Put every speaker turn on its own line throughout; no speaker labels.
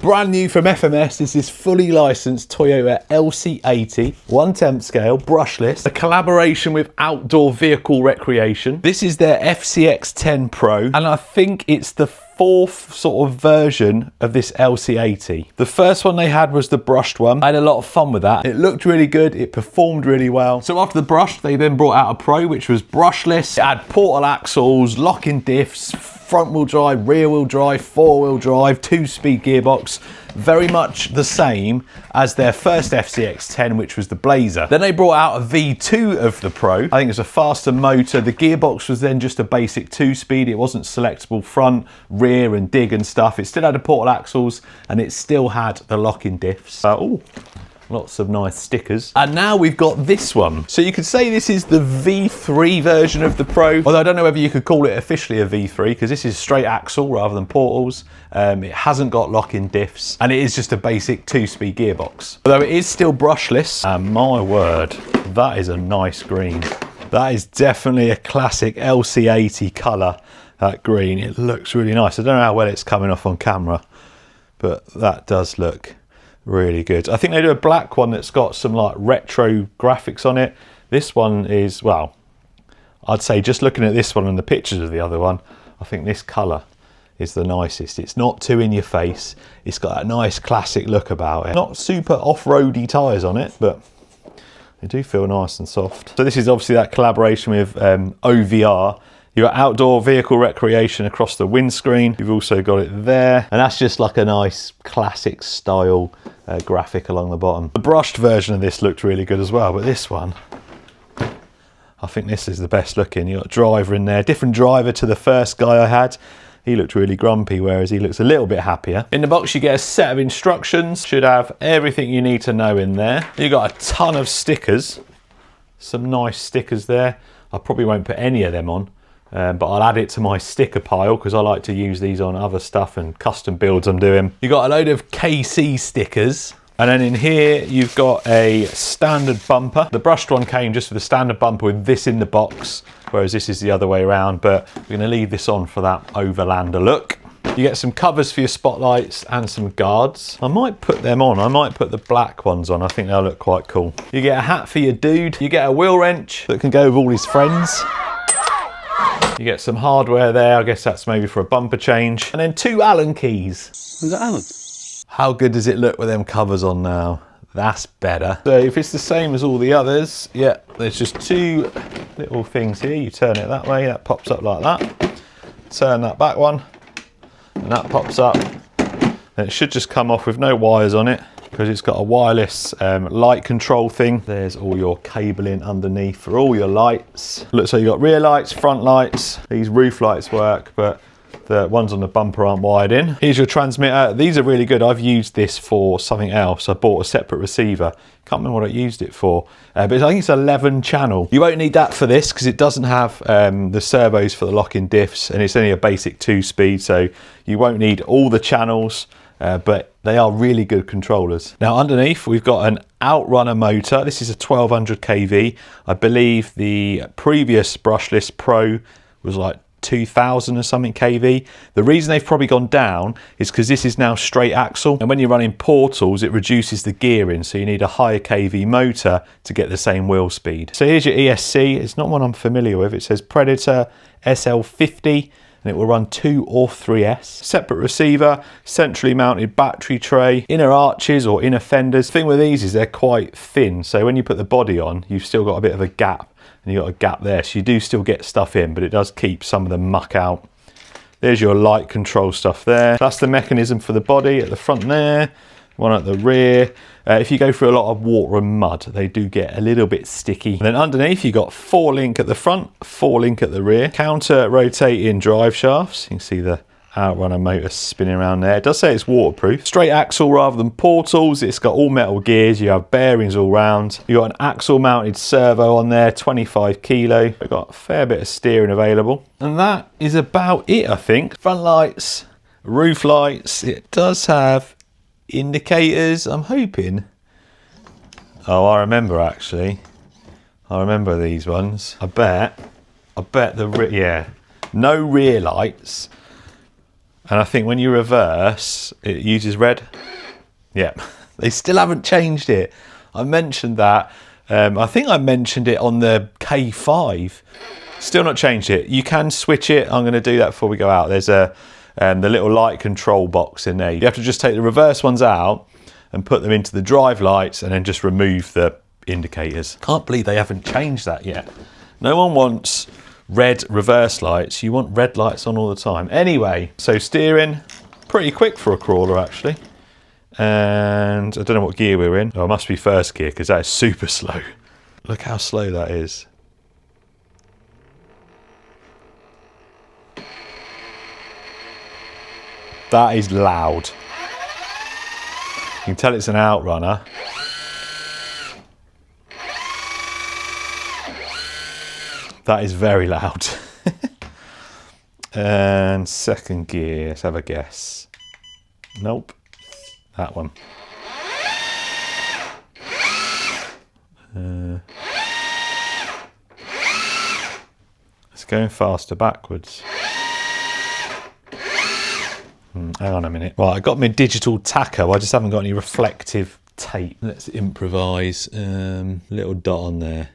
Brand new from FMS is this fully licensed Toyota LC80, 1/10 scale, brushless, a collaboration with Outdoor Vehicle Recreation. This is their FCX10 Pro, and I think it's the fourth sort of version of this LC80. The first one they had was the brushed one. I had a lot of fun with that. It looked really good, it performed really well. So after the brushed, they then brought out a Pro, which was brushless. It had portal axles, locking diffs, front wheel drive, rear wheel drive, 4-wheel drive, 2-speed gearbox, very much the same as their first FCX10, which was the Blazer. Then they brought out a V2 of the Pro. I think it's a faster motor. The gearbox was then just a basic 2-speed. It wasn't selectable front, rear and dig and stuff. It still had the portal axles and it still had the locking diffs. Oh, lots of nice stickers. And now we've got this one. So you could say this is the V3 version of the Pro, although I don't know whether you could call it officially a V3 because this is straight axle rather than portals. It hasn't got lock-in diffs and it is just a basic 2-speed gearbox. Although it is still brushless, and my word, that is a nice green. That is definitely a classic LC80 colour, that green. It looks really nice. I don't know how well it's coming off on camera, but that does look really good. I think they do a black one that's got some like retro graphics on it. This one is, well, I'd say just looking at this one and the pictures of the other one, I think this colour is the nicest. It's not too in your face. It's got a nice classic look about it. Not super off-roady tyres on it, but they do feel nice and soft. So this is obviously that collaboration with OVR. You've got Outdoor Vehicle Recreation across the windscreen. You've also got it there. And that's just like a nice classic style graphic along the bottom. The brushed version of this looked really good as well, but this one, I think this is the best looking. You've got a driver in there. Different driver to the first guy I had. He looked really grumpy, whereas he looks a little bit happier. In the box, you get a set of instructions. Should have everything you need to know in there. You've got a ton of stickers. Some nice stickers there. I probably won't put any of them on. But I'll add it to my sticker pile because I like to use these on other stuff and custom builds I'm doing. You've got a load of KC stickers. And then in here, you've got a standard bumper. The brushed one came just with a standard bumper with this in the box, whereas this is the other way around, but we're gonna leave this on for that overlander look. You get some covers for your spotlights and some guards. I might put them on. I might put the black ones on. I think they'll look quite cool. You get a hat for your dude. You get a wheel wrench that can go with all his friends. You get some hardware there. I guess that's maybe for a bumper change. And then 2 Allen keys.
Was that Allen?
How good does it look with them covers on now? That's better. So if it's the same as all the others, yeah, there's just 2 little things here. You turn it that way, that pops up like that. Turn that back one, and that pops up. And it should just come off with no wires on it, because it's got a wireless light control thing. There's all your cabling underneath for all your lights. Look, so you've got rear lights, front lights. These roof lights work, but the ones on the bumper aren't wired in. Here's your transmitter. These are really good. I've used this for something else. I bought a separate receiver. Can't remember what I used it for, but I think it's 11 channel. You won't need that for this because it doesn't have the servos for the lock-in diffs, and it's only a basic 2-speed, so you won't need all the channels. But they are really good controllers. Now underneath we've got an Outrunner motor. This is a 1200 kV. I believe the previous brushless Pro was like 2000 or something kV. The reason they've probably gone down is because this is now straight axle, and when you're running portals it reduces the gearing, so you need a higher kV motor to get the same wheel speed. So here's your ESC. It's not one I'm familiar with. It says Predator SL50. And it will run 2 or 3S. Separate receiver, centrally mounted battery tray, inner arches or inner fenders. The thing with these is they're quite thin, so when you put the body on, you've still got a bit of a gap, and you've got a gap there, so you do still get stuff in, but it does keep some of the muck out. There's your light control stuff there. That's the mechanism for the body at the front there, one at the rear. If you go through a lot of water and mud, they do get a little bit sticky. And then underneath, you've got 4-link at the front, 4-link at the rear. Counter rotating drive shafts. You can see the Outrunner motor spinning around there. It does say it's waterproof. Straight axle rather than portals. It's got all metal gears. You have bearings all round. You've got an axle mounted servo on there, 25 kilo. We've got a fair bit of steering available. And that is about it, I think. Front lights, roof lights. It does have indicators, I'm hoping. Oh, I remember actually. I remember these ones. I bet yeah. No rear lights. And I think when you reverse, it uses red. Yeah, they still haven't changed it. I mentioned that. I think I mentioned it on the K5. Still not changed it. You can switch it. I'm going to do that before we go out. There's the little light control box in there. You have to just take the reverse ones out and put them into the drive lights and then just remove the indicators. Can't believe they haven't changed that yet. No one wants red reverse lights. You want red lights on all the time. Anyway, so steering, pretty quick for a crawler actually. And I don't know what gear we're in. Oh, it must be first gear because that is super slow. Look how slow that is. That is loud. You can tell it's an outrunner. That is very loud. And second gear, let's have a guess. Nope, that one. It's going faster backwards. Hang on a minute. Right, I got my digital tacho. I just haven't got any reflective tape. Let's improvise. Little dot on there.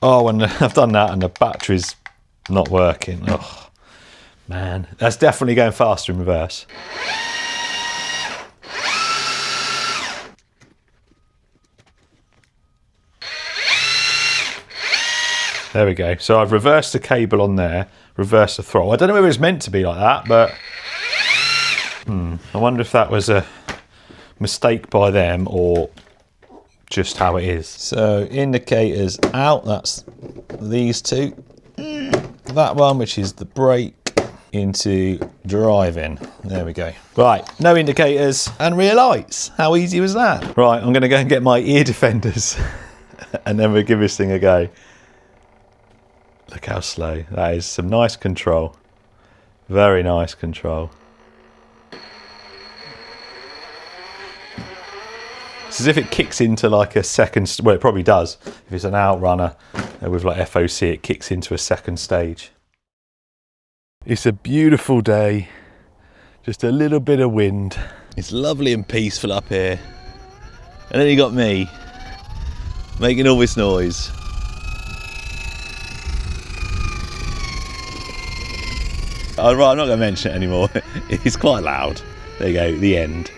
Oh, and I've done that and the battery's not working. Oh, man. That's definitely going faster in reverse. There we go. So I've reversed the cable on there, reversed the throttle. I don't know whether it's meant to be like that, but I wonder if that was a mistake by them or just how it is. So indicators out, that's these two. That one, which is the brake, into driving. There we go. Right, no indicators and rear lights. How easy was that? Right, I'm gonna go and get my ear defenders and then we'll give this thing a go. Look how slow. That is some nice control. Very nice control. It's as if it kicks into like a second, well it probably does. If it's an outrunner with like FOC, it kicks into a second stage. It's a beautiful day. Just a little bit of wind. It's lovely and peaceful up here. And then you got me making all this noise. Oh, right, I'm not going to mention it anymore. It's quite loud. There you go, the end.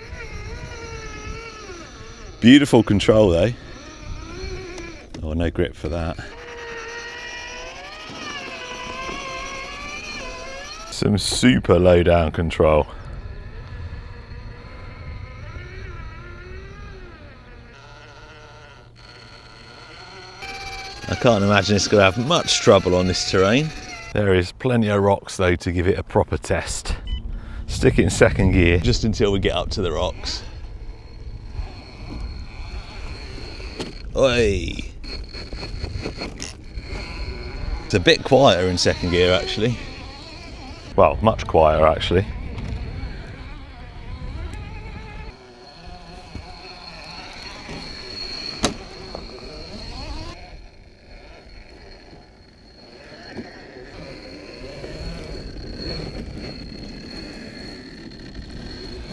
Beautiful control though. Oh, no grip for that. Some super low down control. I can't imagine it's going to have much trouble on this terrain. There is plenty of rocks though to give it a proper test. Stick it in second gear just until we get up to the rocks. Oi! It's a bit quieter in second gear actually. Well, much quieter actually.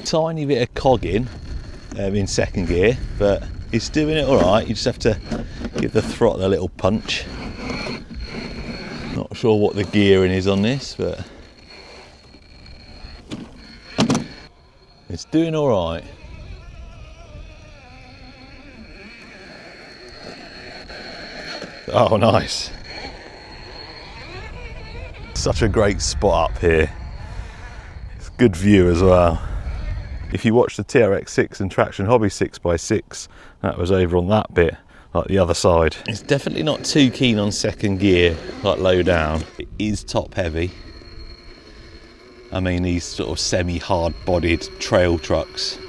Tiny bit of cogging in second gear, but it's doing it all right. You just have to give the throttle a little punch. Not sure what the gearing is on this, but it's doing all right. Oh, nice. Such a great spot up here. It's a good view as well. If you watch the TRX6 and Traction Hobby 6x6, that was over on that bit, like the other side. It's definitely not too keen on second gear, like low down. It is top heavy. I mean, these sort of semi-hard bodied trail trucks,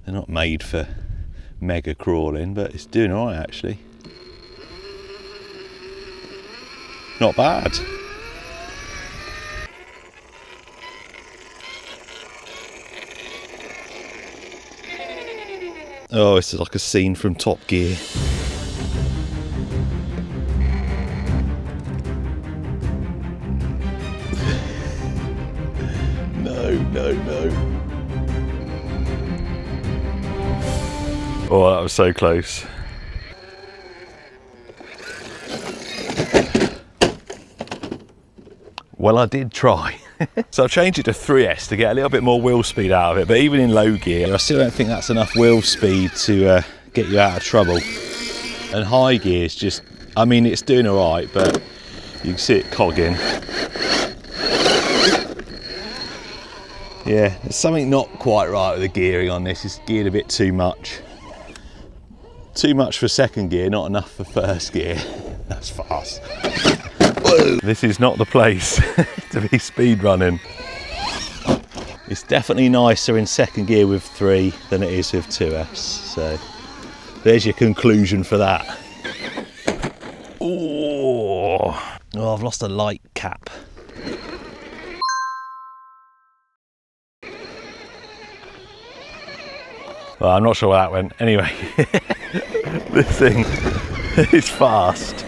they're not made for mega crawling, but it's doing all right actually. Not bad. Oh, it's like a scene from Top Gear. no, no. Oh, that was so close. Well, I did try. So I've changed it to 3S to get a little bit more wheel speed out of it, but even in low gear, I still don't think that's enough wheel speed to get you out of trouble. And high gear is just, I mean, it's doing all right, but you can see it cogging. Yeah, there's something not quite right with the gearing on this. It's geared a bit too much. Too much for second gear, not enough for first gear. That's fast. Whoa. This is not the place to be speed running. It's definitely nicer in second gear with 3 than it is with 2S. So there's your conclusion for that. Oh, I've lost a light cap. Well, I'm not sure where that went. Anyway, this thing is fast.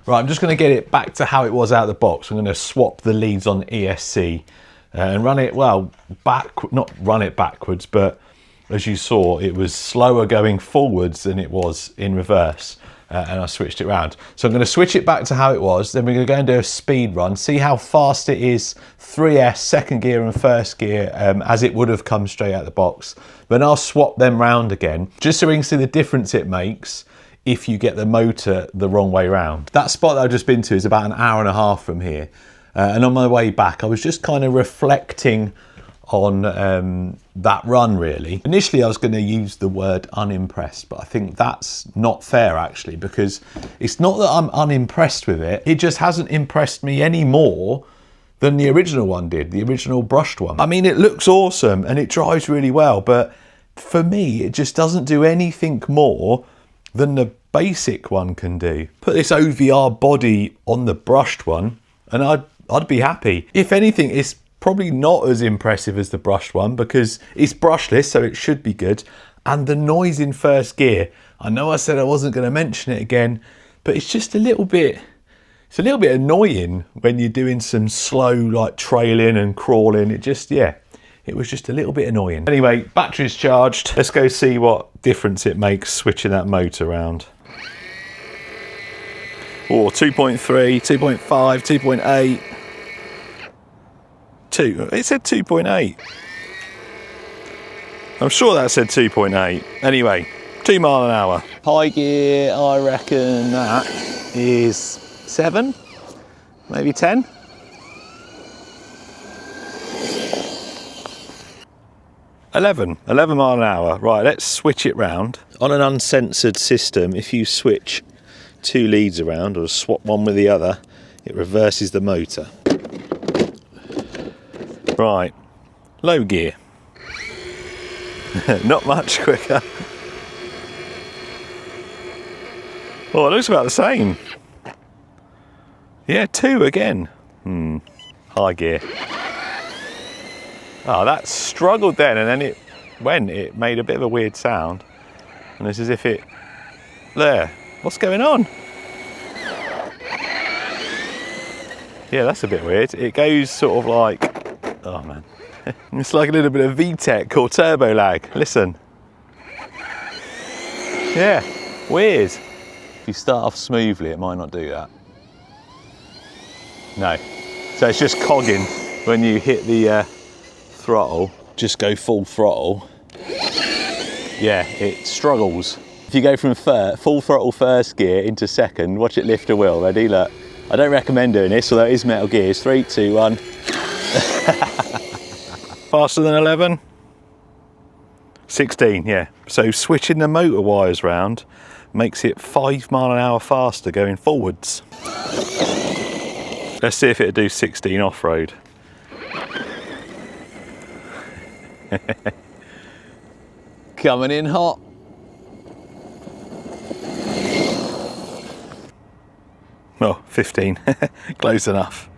Right, I'm just going to get it back to how it was out of the box. I'm going to swap the leads on ESC and run it, well, not run it backwards, but as you saw, it was slower going forwards than it was in reverse. And I switched it around. So I'm going to switch it back to how it was. Then we're going to go and do a speed run, see how fast it is 3S, second gear and first gear, as it would have come straight out of the box. Then I'll swap them round again, just so we can see the difference it makes if you get the motor the wrong way round. That spot that I've just been to is about an hour and a half from here. And on my way back, I was just kind of reflecting on that run, really. Initially I was going to use the word unimpressed, but I think that's not fair actually, because it's not that I'm unimpressed with it, it just hasn't impressed me any more than the original one did, the original brushed one. I mean, it looks awesome and it drives really well, but for me it just doesn't do anything more than the basic one can do. Put this OVR body on the brushed one and I'd be happy. If anything, it's probably not as impressive as the brushed one because it's brushless, so it should be good. And the noise in first gear, I know I said I wasn't going to mention it again, but it's just a little bit, it's a little bit annoying when you're doing some slow like trailing and crawling. It just, yeah, it was just a little bit annoying. Anyway, battery's charged. Let's go see what difference it makes switching that motor around. Oh, 2.3, 2.5, 2.8. 2. It said 2.8. I'm sure that said 2.8. Anyway, 2 miles an hour. High gear, I reckon that is 7, maybe 10. Eleven mile an hour. Right, let's switch it round. On an uncensored system, if you switch 2 leads around or swap one with the other, it reverses the motor. Right, low gear. Not much quicker. Oh, it looks about the same. Yeah, 2 again. High gear. Oh, that struggled then, and then it made a bit of a weird sound. And it's as if it, there, what's going on? Yeah, that's a bit weird. It goes sort of like, oh man. It's like a little bit of VTEC or turbo lag. Listen. Yeah, weird. If you start off smoothly, it might not do that. No. So it's just cogging when you hit the throttle. Just go full throttle. Yeah, it struggles. If you go from full throttle first gear into second, watch it lift a wheel. Ready? Look. I don't recommend doing this, although it is Metal Gears. 3, 2, 1. Faster than 11? 16, yeah. So switching the motor wires round makes it 5 mile an hour faster going forwards. Let's see if it'll do 16 off-road. Coming in hot. Oh, 15, close enough.